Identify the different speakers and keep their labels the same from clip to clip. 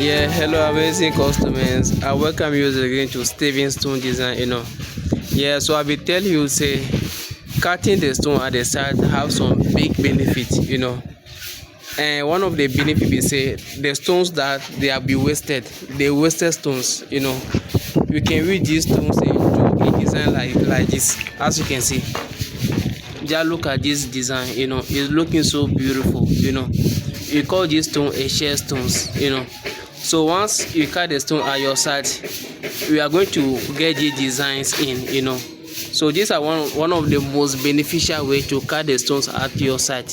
Speaker 1: Yeah, hello amazing customers. I welcome you again to Steven Stone Design. Yeah, so I will tell you say cutting the stone at the side have some big benefits. And one of the benefits be say the stones that they have been wasted, the wasted stones. You can use these stones into a design like this, as you can see. Just look at this design. It's looking so beautiful. We call this stone a share stones. So once you cut the stone at your side, we are going to get these designs in. So these are one of the most beneficial way to cut the stones at your side.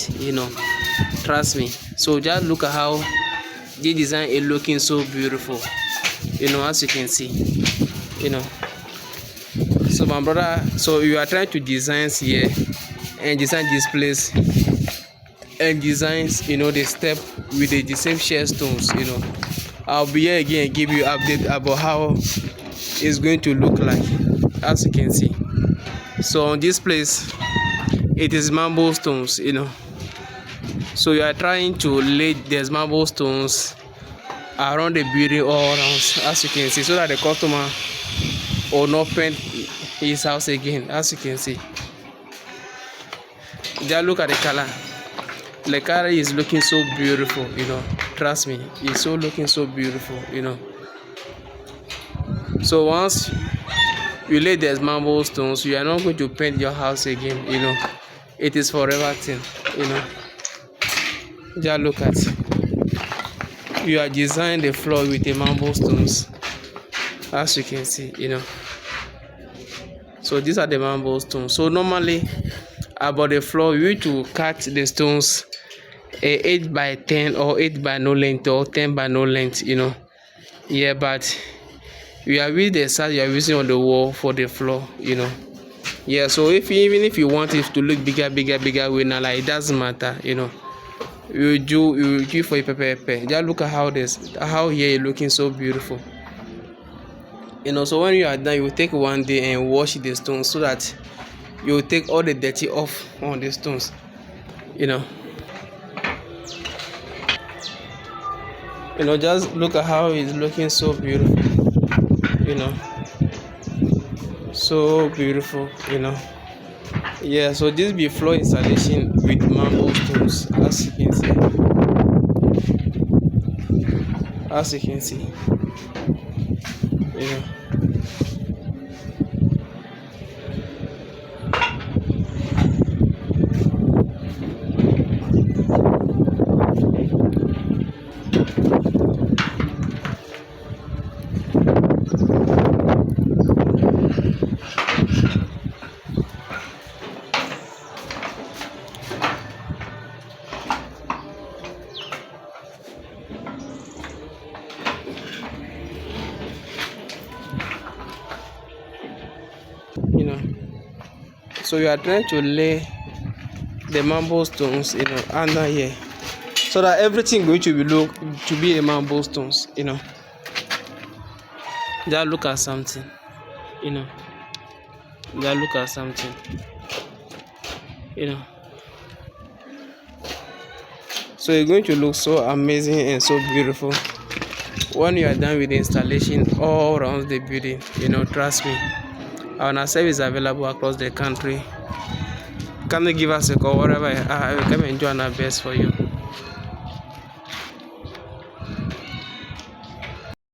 Speaker 1: Trust me. So just look at how this design is looking so beautiful. As you can see. So my brother, so you are trying to design here and design this place and designs the step with the same share stones. I'll be here again and give you update about how it's going to look like, as you can see. So on this place it is marble stones. So you are trying to lay these marble stones around the building all around, as you can see, so that the customer will not paint his house again, as you can see. Just look at the color. The color is looking so beautiful. Trust me, it's so looking so beautiful. So once you lay these marble stones, you are not going to paint your house again. It is forever thing. Just look at it. You are designing the floor with the marble stones, as you can see. So these are the marble stones. So normally about the floor, you need to cut the stones 8 by 10 or 8 by no length or 10 by no length. Yeah, but you are with the size you are using on the wall for the floor. Yeah, so even if you want it to look bigger way now, like, it doesn't matter. You do for a paper. Just look at how here is looking so beautiful. So when you are done, you take one day and wash the stones so that you will take all the dirty off on the stones. Just look at how it's looking so beautiful. So beautiful. Yeah, so this be floor installation with marble stones, as you can see. So you are trying to lay the marble stones under here, so that everything going to be a marble stones. Just look at something. So it's going to look so amazing and so beautiful when you are done with the installation all around the building. Trust me, our service is available across the country. Come and give us a call wherever you are. I will come and do our best for you.